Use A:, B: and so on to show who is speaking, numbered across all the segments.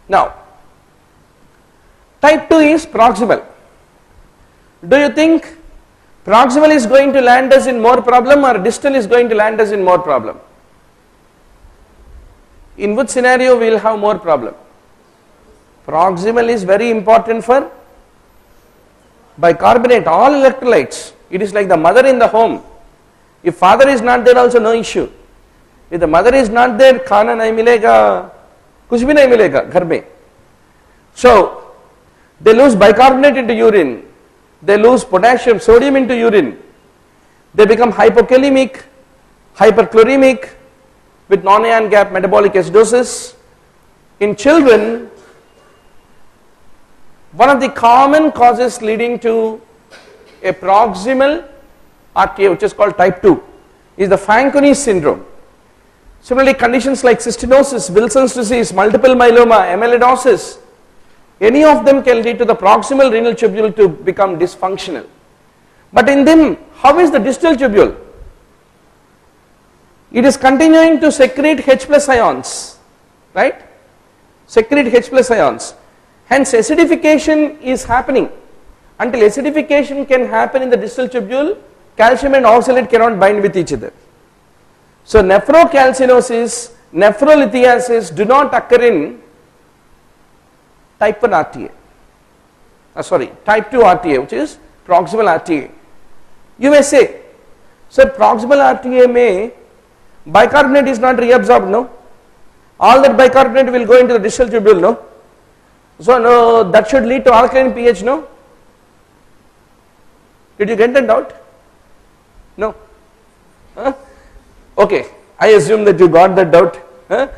A: Now, type 2 is proximal. Do you think proximal is going to land us in more problem or distal is going to land us in more problem? In which scenario we will have more problem? Proximal is very important for bicarbonate, all electrolytes. It is like the mother in the home. If father is not there, also no issue. If the mother is not there, खाना नहीं मिलेगा, कुछ भी नहीं मिलेगा घर में. So they lose bicarbonate into urine, they lose potassium, sodium into urine, they become hypokalemic, hyperchloremic with non-ion gap metabolic acidosis. In children, one of the common causes leading to a proximal RTA, which is called type 2, is the Fanconi syndrome. Similarly, conditions like cystinosis, Wilson's disease, multiple myeloma, amyloidosis, any of them can lead to the proximal renal tubule to become dysfunctional. But in them, how is the distal tubule? It is continuing to secrete H plus ions, right? Secrete H plus ions. Hence acidification is happening. Until acidification can happen in the distal tubule, calcium and oxalate cannot bind with each other. So nephrocalcinosis, nephrolithiasis do not occur in type 1 RTA. Type 2 RTA, which is proximal RTA. You may say, sir, proximal RTA may bicarbonate is not reabsorbed, no? All that bicarbonate will go into the distal tubule, no? So no, that should lead to alkaline pH, no? Did you get that doubt? No? Huh? Okay, I assume that you got that doubt. Huh?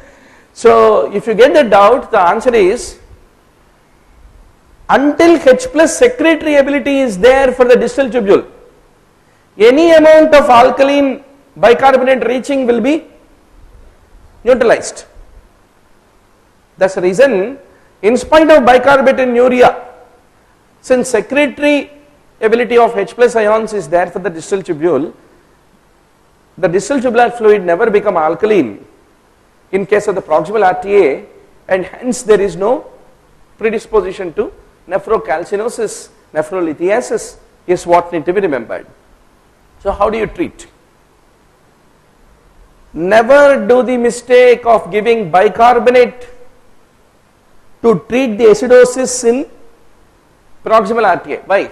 A: So if you get that doubt, the answer is, until H plus secretory ability is there for the distal tubule, any amount of alkaline bicarbonate reaching will be neutralized. That's the reason, in spite of bicarbonate and urea, since secretory ability of H plus ions is there for the distal tubule, the distal tubular fluid never become alkaline in case of the proximal RTA, and hence there is no predisposition to nephrocalcinosis, nephrolithiasis is what need to be remembered. So how do you treat? Never do the mistake of giving bicarbonate to treat the acidosis in proximal RTA. Why?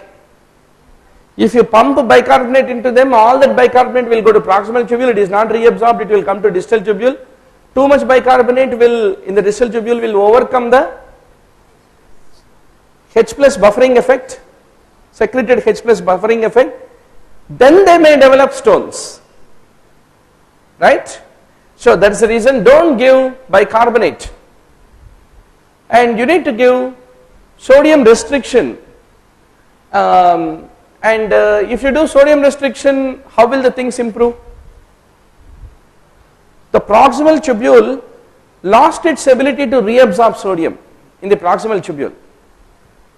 A: If you pump bicarbonate into them, all that bicarbonate will go to proximal tubule, it is not reabsorbed, it will come to distal tubule. Too much bicarbonate will, in the distal tubule, will overcome the H plus buffering effect, secreted H plus buffering effect, then they may develop stones, right? So that is the reason, don't give bicarbonate, and you need to give sodium restriction. If you do sodium restriction, how will the things improve? The proximal tubule lost its ability to reabsorb sodium in the proximal tubule,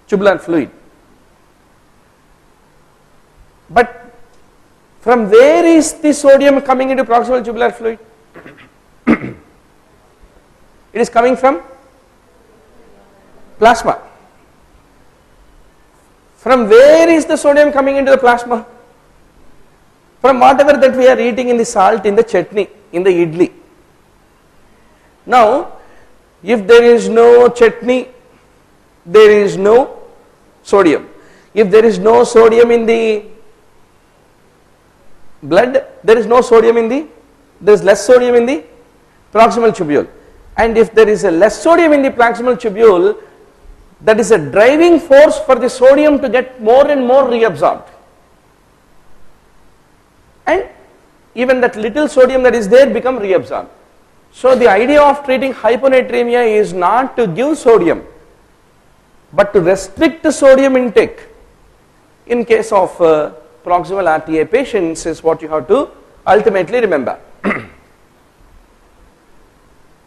A: tubular fluid. But from where is the sodium coming into proximal tubular fluid? It is coming from plasma. From where is the sodium coming into the plasma? From whatever that we are eating in the salt, in the chutney, in the idli. Now, if there is no chutney, there is no sodium. If there is no sodium in the blood, there is no sodium in the, there is less sodium in the proximal tubule. And if there is a less sodium in the proximal tubule, that is a driving force for the sodium to get more and more reabsorbed. And even that little sodium that is there become reabsorbed. So the idea of treating hyponatremia is not to give sodium, but to restrict the sodium intake in case of proximal RTA patients is what you have to ultimately remember.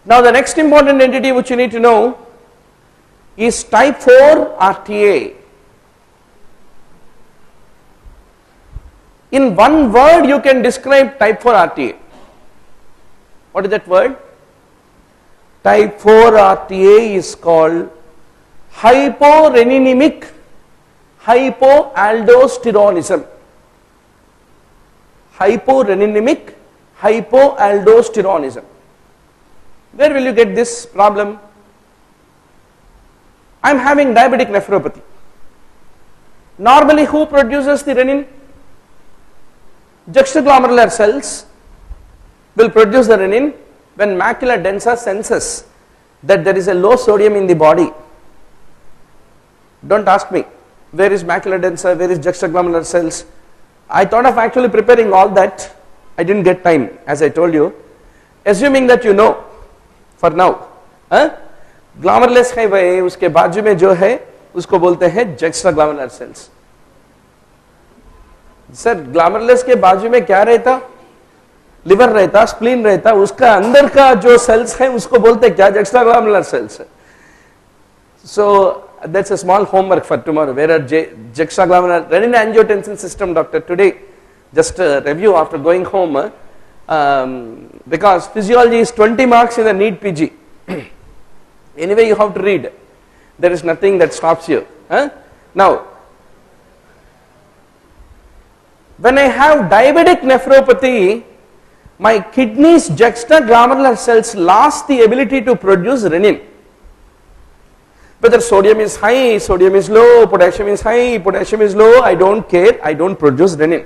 A: Now the next important entity which you need to know is type 4 RTA. In one word you can describe type 4 RTA. What is that word? Type 4 RTA is called hyporeninemic hypoaldosteronism. Hyporeninemic hypoaldosteronism. Where will you get this problem? I am having diabetic nephropathy. Normally who produces the renin? Juxtaglomerular cells will produce the renin when macula densa senses that there is a low sodium in the body. Don't ask me where is macula densa, where is juxtaglomerular cells. I thought of actually preparing all that. I didn't get time, as I told you. Assuming that you know for now, ग्लॉमरलेस है वह, उसके बाजू में जो है उसको बोलते हैं juxtaglomerular cells. सर ग्लॉमरलेस के बाजू में क्या रहता? लिवर रहता, स्प्लीन रहता, उसका अंदर का जो सेल्स है उसको बोलते हैं क्या? juxtaglomerular cells. So that's a small homework for tomorrow. Where are juxtaglomerular renin-angiotensin system, doctor? Today, just a review after going home, because physiology is 20 marks in the NEETPG. Anyway, you have to read. There is nothing that stops you. Now, when I have diabetic nephropathy, my kidneys juxtaglomerular cells lost the ability to produce renin. Whether sodium is high, sodium is low, potassium is high, potassium is low, I don't care, I don't produce renin.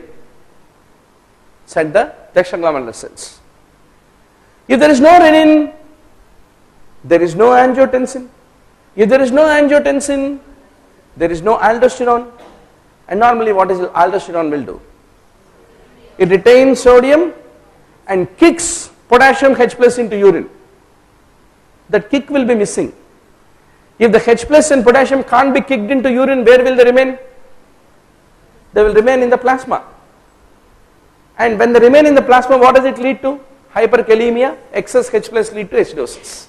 A: Said the juxtaglomerular cells. If there is no renin, there is no angiotensin. If there is no angiotensin, there is no aldosterone. And normally what is aldosterone will do? It retains sodium and kicks potassium H plus into urine. That kick will be missing. If the H plus and potassium can't be kicked into urine, where will they remain? They will remain in the plasma. And when they remain in the plasma, what does it lead to? Hyperkalemia, excess H plus lead to acidosis.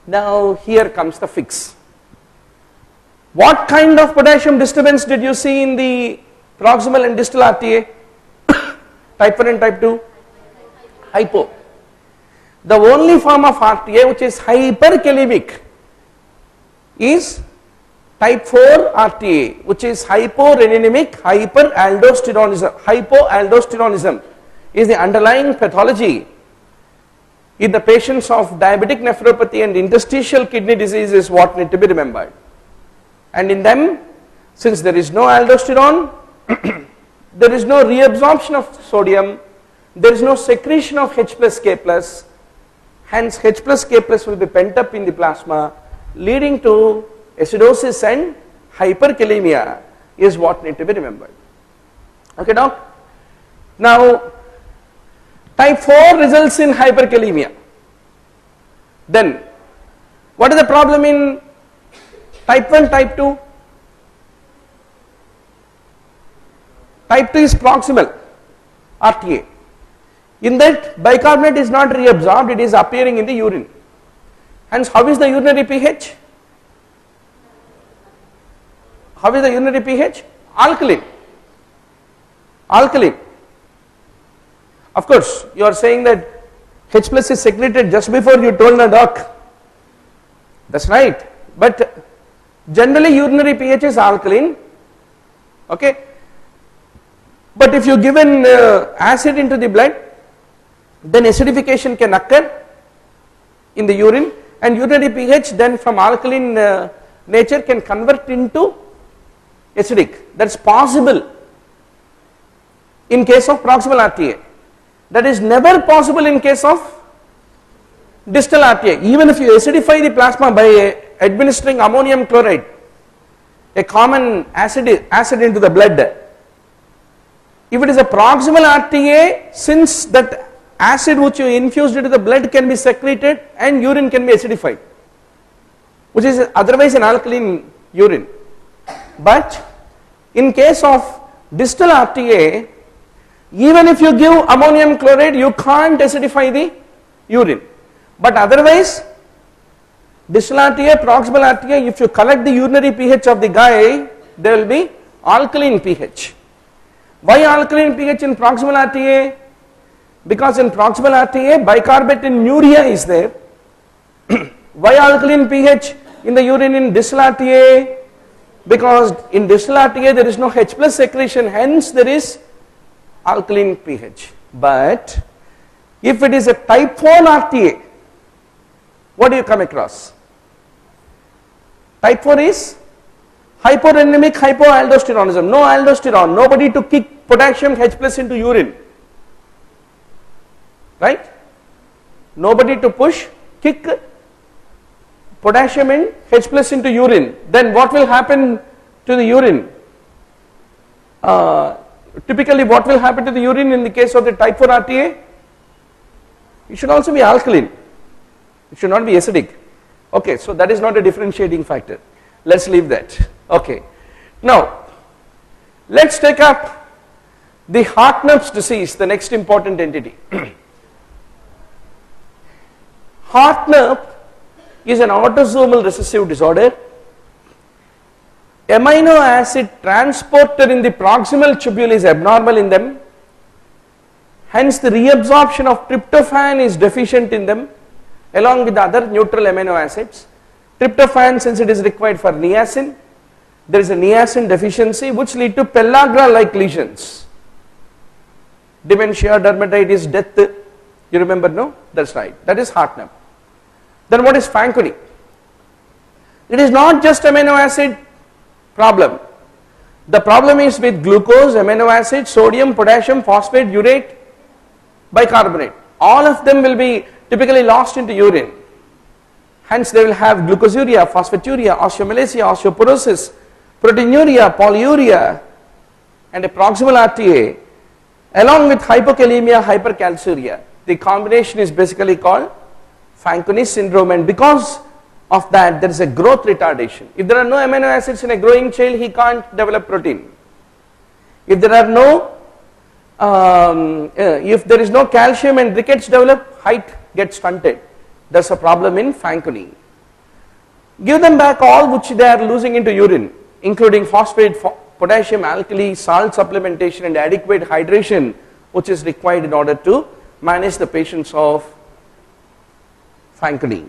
A: Now here comes the fix. What kind of potassium disturbance did you see in the proximal and distal RTA? Type 1 and type 2? Hypo. The only form of RTA which is hyperkalemic is type 4 RTA, which is hyporeninemic hyperaldosteronism. Hypoaldosteronism is the underlying pathology in the patients of diabetic nephropathy and interstitial kidney disease is what need to be remembered. And in them, since there is no aldosterone, there is no reabsorption of sodium, there is no secretion of H plus K plus, hence H plus K plus will be pent up in the plasma, leading to acidosis and hyperkalemia is what need to be remembered. Okay, doc? Now, type 4 results in hyperkalemia. Then, what is the problem in type 1, type 2? Type 2 is proximal RTA. In that, bicarbonate is not reabsorbed, it is appearing in the urine. Hence, how is the urinary pH? How is the urinary pH? Alkaline. Alkaline. Of course, you are saying that H plus is secreted just before you told the doc. That's right. But generally urinary pH is alkaline. Okay. But if you give an acid into the blood, then acidification can occur in the urine, and urinary pH then from alkaline nature can convert into acidic. That's possible in case of proximal RTA. That is never possible in case of distal RTA. Even if you acidify the plasma by administering ammonium chloride, a common acid into the blood, if it is a proximal RTA, since that acid which you infused into the blood can be secreted and urine can be acidified, which is otherwise an alkaline urine. But in case of distal RTA, even if you give ammonium chloride, you can't acidify the urine. But otherwise, distal RTA, proximal RTA, if you collect the urinary pH of the guy, there will be alkaline pH. Why alkaline pH in proximal RTA? Because in proximal RTA, bicarbonate in urea is there, Why alkaline pH in the urine in distal RTA? Because in distal RTA there is no H plus secretion, hence there is alkaline pH. But if it is a type 4 RTA, what do you come across? Type 4 is hyporenemic hypoaldosteronism, no aldosterone, nobody to kick potassium H plus into urine, right? Nobody to kick potassium in H plus into urine. Then what will happen to the urine? Typically what will happen to the urine in the case of the type 4 RTA? It should also be alkaline, it should not be acidic. Okay, so that is not a differentiating factor, let's leave that. Okay, now let's take up the Hartnupp's disease, the next important entity. Hartnupp is an autosomal recessive disorder. Amino acid transporter in the proximal tubule is abnormal in them, hence the reabsorption of tryptophan is deficient in them along with the other neutral amino acids. Tryptophan, since it is required for niacin, there is a niacin deficiency which lead to pellagra like lesions, dementia, dermatitis, death. You remember, no? That's right, that is Hartnupp. Then what is Fanconi? It is not just amino acid problem. The problem is with glucose, amino acid, sodium, potassium, phosphate, urate, bicarbonate. All of them will be typically lost into urine. Hence they will have glucosuria, phosphaturia, osteomalacia, osteoporosis, proteinuria, polyuria, and a proximal RTA along with hypokalemia, hypercalciuria. The combination is basically called Fanconi syndrome, and because of that there is a growth retardation. If there are no amino acids in a growing child, he can't develop protein. If there are no if there is no calcium and rickets develop, height gets stunted. That's a problem in Fanconi. Give them back all which they are losing into urine, including phosphate, potassium, alkali, salt supplementation and adequate hydration, which is required in order to manage the patients of Fanconi.